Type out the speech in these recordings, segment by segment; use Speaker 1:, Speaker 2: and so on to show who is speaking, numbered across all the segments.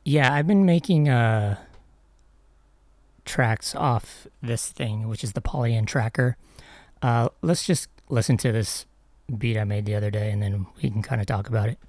Speaker 1: Yeah, I've been making tracks off this thing, which is the Polyend Tracker. Let's just listen to this beat I made the other day, and then we can kind of talk about it.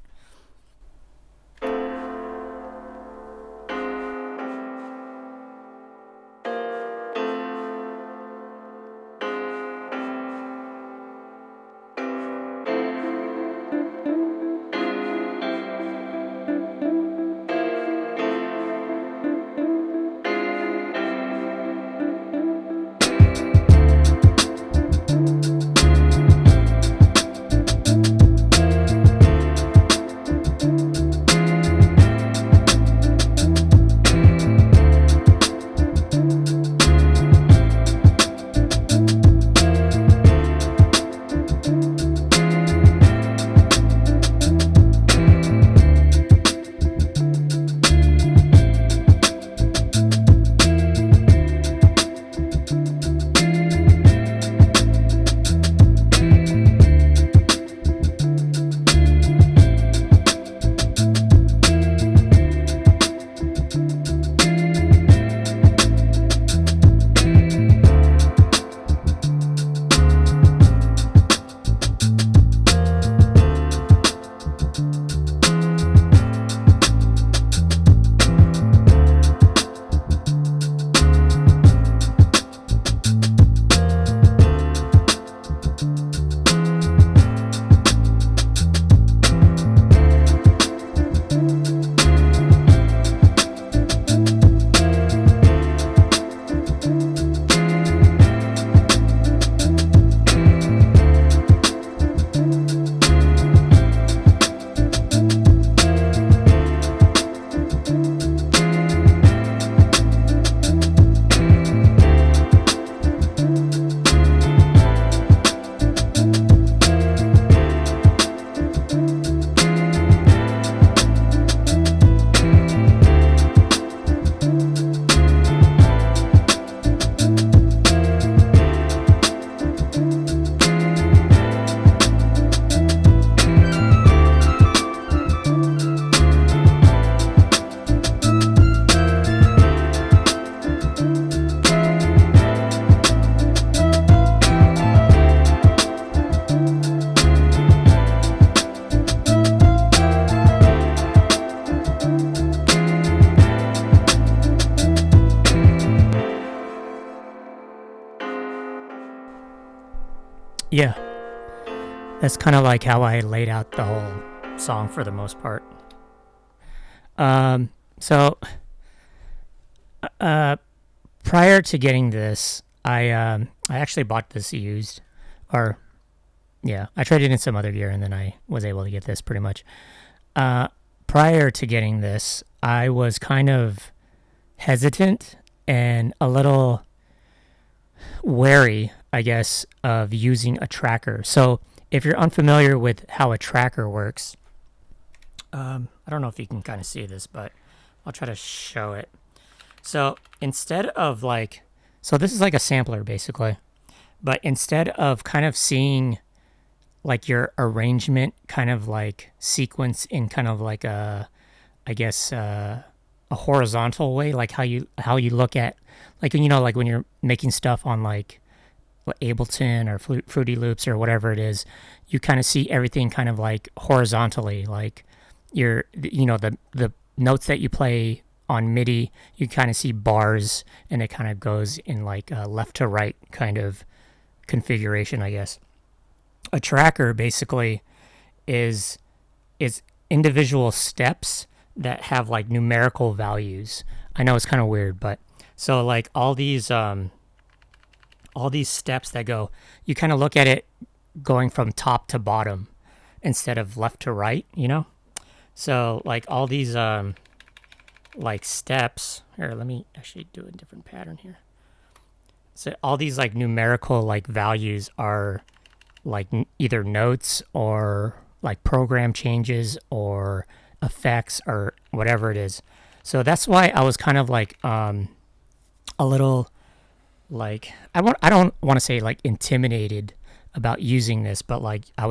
Speaker 1: Yeah, that's kind of like how I laid out the whole song for the most part. So uh, prior to getting this, I actually bought this used, or yeah, I traded in some other gear and then I was able to get this pretty much. Uh, Prior to getting this, I was kind of hesitant and a little wary, I guess, of using a tracker. So if you're unfamiliar with how a tracker works, I don't know if you can kind of see this, but I'll try to show it. So instead of like, so this is like a sampler basically, but instead of kind of seeing like your arrangement kind of like sequence in kind of like I guess, a horizontal way, like how you look at, like, like when you're making stuff on like Ableton or Fruity Loops or whatever it is, you kind of see everything kind of like horizontally, like the notes that you play on MIDI, you kind of see bars, and it kind of goes in like a left to right kind of configuration, I guess. A tracker basically is individual steps that have like numerical values. I know it's kind of weird, but so like all these steps that go, you kind of look at it going from top to bottom instead of left to right. So like all these like steps here, let me actually do a different pattern here. So all these like numerical like values are like either notes or like program changes or effects or whatever it is. So that's why I was kind of like a little like I don't want to say like intimidated about using this, but like I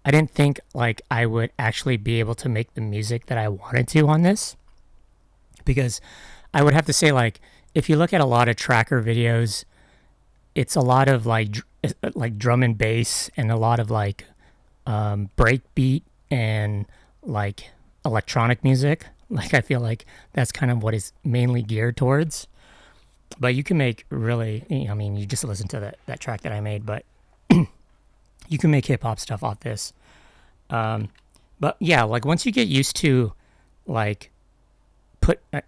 Speaker 1: didn't think like I would actually be able to make the music that I wanted to on this. because I would have to say, like, if you look at a lot of tracker videos, it's a lot of like drum and bass and a lot of like breakbeat and like electronic music. Like, I feel like that's kind of what is mainly geared towards. But you can make really, I mean, you just listen to that track that I made, but you can make hip hop stuff off this. But yeah, like once you get used to like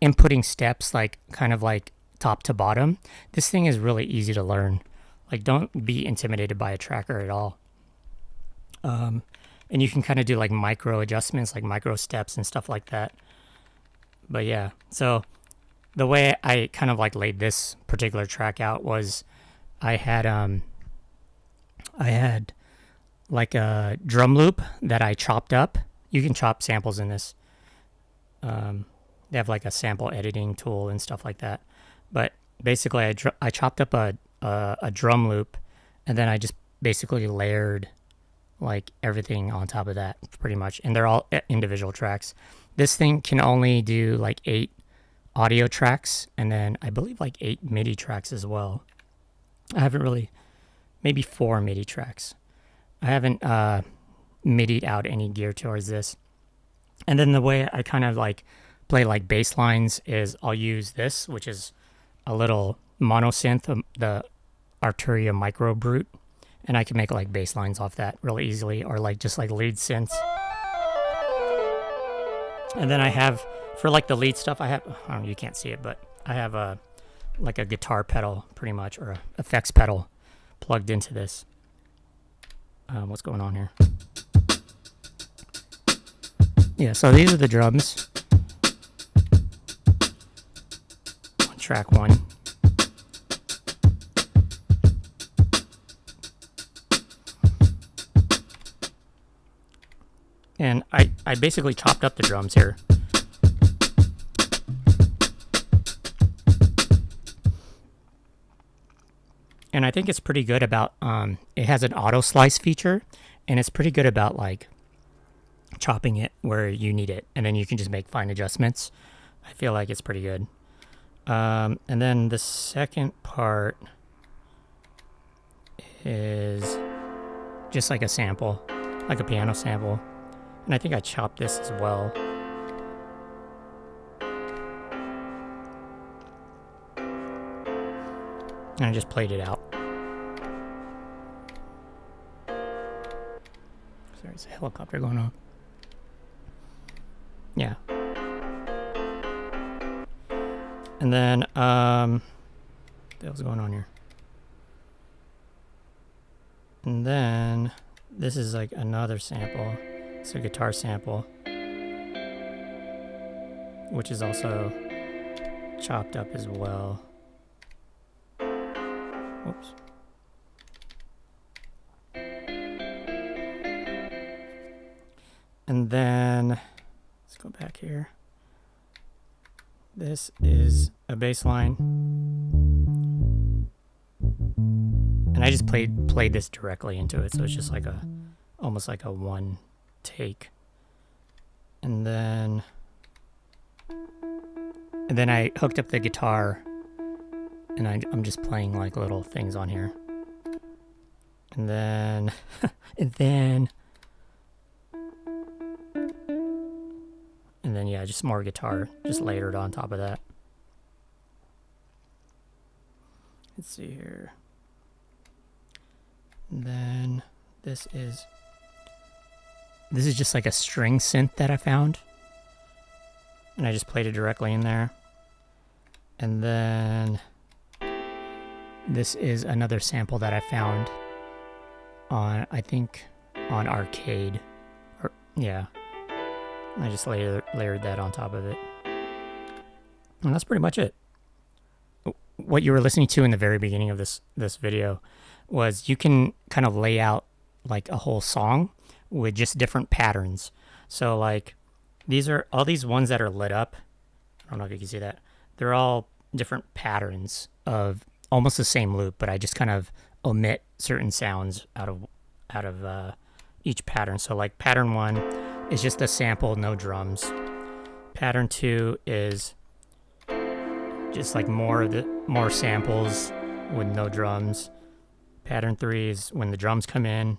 Speaker 1: inputting steps, like kind of like top to bottom, this thing is really easy to learn. Like, don't be intimidated by a tracker at all. And you can kind of do like micro adjustments, like micro steps and stuff like that. But yeah, so the way I kind of like laid this particular track out was I had like a drum loop that I chopped up. You can chop samples in this. They have like a sample editing tool and stuff like that. But basically I chopped up a drum loop, and then I just basically layered like everything on top of that pretty much. And they're all individual tracks. This thing can only do like 8 audio tracks, and then I believe like 8 MIDI tracks as well. I haven't really, maybe 4 MIDI tracks. I haven't MIDI'd out any gear towards this. And then the way I kind of like play like bass lines is I'll use this, which is a little mono synth, the Arturia Micro Brute, and I can make like bass lines off that really easily, or like just like lead synths. And then I have, for like the lead stuff, I have, I don't know, you can't see it, but I have like a guitar pedal pretty much, or a effects pedal plugged into this. What's going on here? Yeah, so these are the drums. On track 1. And I basically chopped up the drums here. And I think it's pretty good about, it has an auto slice feature, and it's pretty good about like chopping it where you need it, and then you can just make fine adjustments. I feel like it's pretty good. And then the second part is just like a sample, like a piano sample. And I think I chopped this as well. And I just played it out. Sorry, there's a helicopter going on. Yeah. And then, what the hell's going on here? And then, this is like another sample. It's a guitar sample, which is also chopped up as well. Whoops. And then, let's go back here. This is a bass line. And I just played this directly into it, so it's just like almost like a one take. And then I hooked up the guitar, and I'm just playing like little things on here. And then yeah, just more guitar just layered on top of that. Let's see here. And then this is just like a string synth that I found, and I just played it directly in there. And then this is another sample that I found on, I think, on Arcade. Or yeah. I just layered that on top of it. And that's pretty much it. What you were listening to in the very beginning of this video was you can kind of lay out like a whole song with just different patterns. So like these are all these ones that are lit up. I don't know if you can see that. They're all different patterns of almost the same loop, but I just kind of omit certain sounds out of each pattern. So like pattern 1 is just a sample, no drums. Pattern 2 is just like more samples with no drums. Pattern 3 is when the drums come in.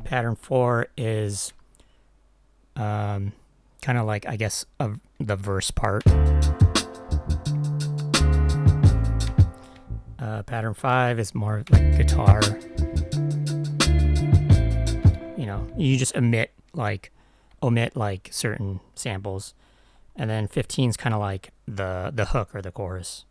Speaker 1: Pattern 4 is kind of like, I guess, the verse part. Pattern 5 is more like guitar. You know, you just omit like certain samples. And then 15 is kind of like the hook or the chorus.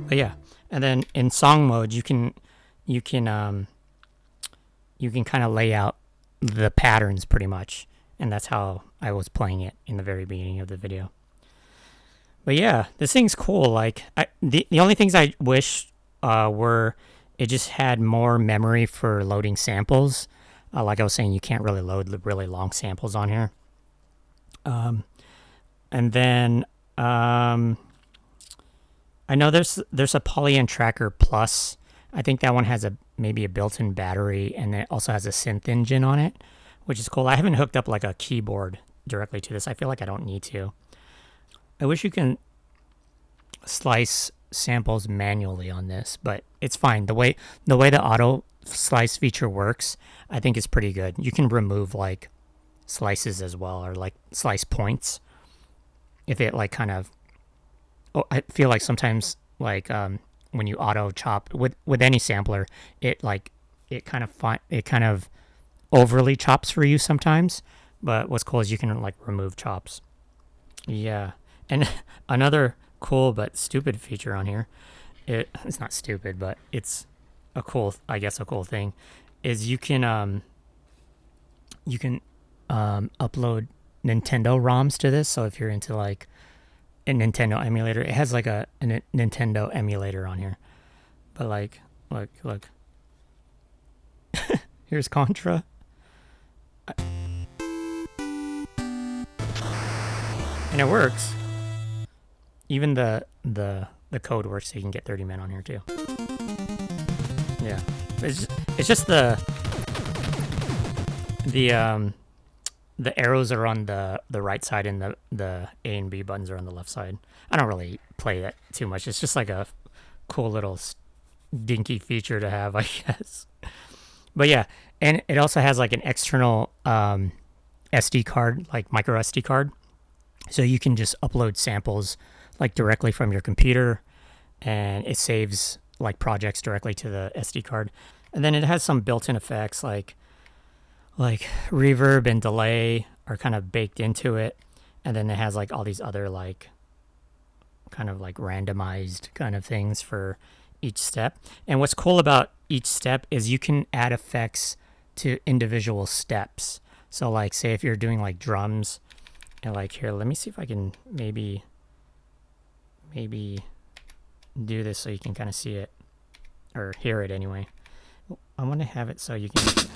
Speaker 1: But yeah, and then in song mode, you can kind of lay out the patterns pretty much, and that's how I was playing it in the very beginning of the video. But yeah, this thing's cool. Like, the only things I wish were it just had more memory for loading samples. Like I was saying, you can't really load the really long samples on here. And then I know there's a Polyend Tracker Plus. I think that one has maybe a built-in battery, and it also has a synth engine on it, which is cool. I haven't hooked up like a keyboard directly to this. I feel like I don't need to. I wish you can slice samples manually on this, but it's fine. The way the auto slice feature works, I think is pretty good. You can remove like slices as well, or like slice points if it like kind of. Oh, I feel like sometimes like when you auto chop with any sampler, it kind of overly chops for you sometimes. But what's cool is you can like remove chops. Yeah, and another cool but stupid feature on here, it's not stupid, but it's a cool thing, is you can upload Nintendo ROMs to this. So if you're into like a Nintendo emulator, it has like a Nintendo emulator on here. But like, look. Here's Contra. And it works. Even the code works, so you can get 30 men on here too. Yeah, it's just the arrows are on the right side, and the A and B buttons are on the left side. I don't really play that too much. It's just like a cool little dinky feature to have, I guess. But yeah, and it also has like an external SD card, like micro SD card. So you can just upload samples like directly from your computer, and it saves like projects directly to the SD card. And then it has some built-in effects like reverb and delay are kind of baked into it. And then it has like all these other like kind of like randomized kind of things for each step. And what's cool about each step is you can add effects to individual steps. So like say if you're doing like drums, and like here, let me see if I can maybe do this so you can kind of see it or hear it anyway. I want to have it so you can.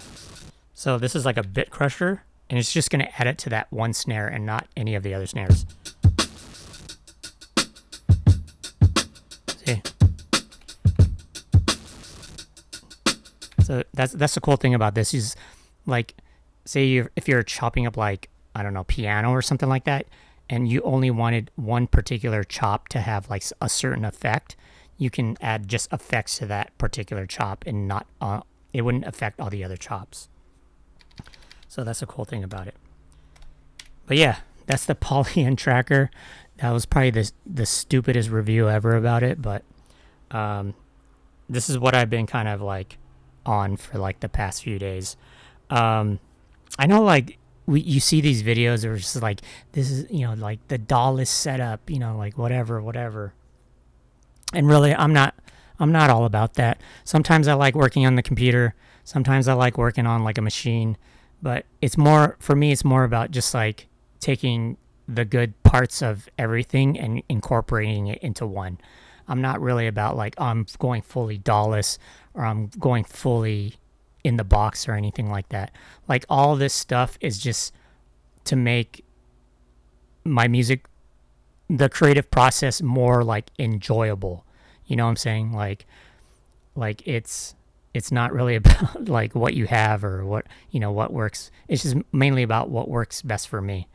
Speaker 1: So this is like a bit crusher, and it's just going to add it to that one snare and not any of the other snares. See? So that's the cool thing about this is like, say if you're chopping up like, I don't know, piano or something like that, and you only wanted one particular chop to have like a certain effect, you can add just effects to that particular chop and not it wouldn't affect all the other chops. So that's a cool thing about it. But yeah, that's the Polyend Tracker. That was probably the stupidest review ever about it, but this is what I've been kind of like on for like the past few days. I know like you see these videos that are just like, this is, you know, like the dollest setup, you know, like whatever. And really, I'm not all about that. Sometimes I like working on the computer. Sometimes I like working on like a machine. But it's more, for me, it's more about just like taking the good parts of everything and incorporating it into one. I'm not really about like, I'm going fully DAWless or I'm going fully in the box or anything like that. Like all this stuff is just to make my music, the creative process, more like enjoyable. You know what I'm saying? Like it's it's not really about like what you have or what, what works. It's just mainly about what works best for me.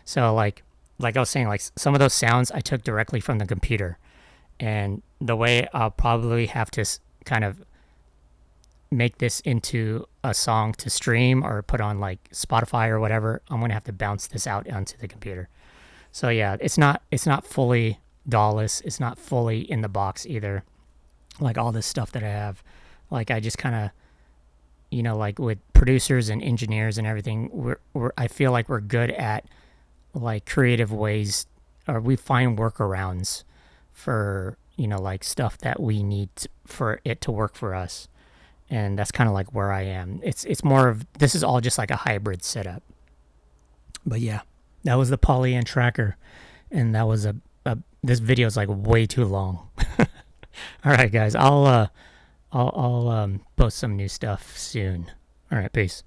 Speaker 1: So like I was saying, like some of those sounds I took directly from the computer, and the way I'll probably have to kind of make this into a song to stream or put on like Spotify or whatever, I'm gonna have to bounce this out onto the computer. So yeah, it's not fully DAWless. It's not fully in the box either. Like all this stuff that I have, like I just kind of, like with producers and engineers and everything, I feel like we're good at like creative ways, or we find workarounds for like stuff that we need for it to work for us. And that's kind of like where I am. It's more of, this is all just like a hybrid setup. But yeah, that was the Polyend Tracker, and that was a this video is like way too long. All right, guys, I'll post some new stuff soon. All right, peace.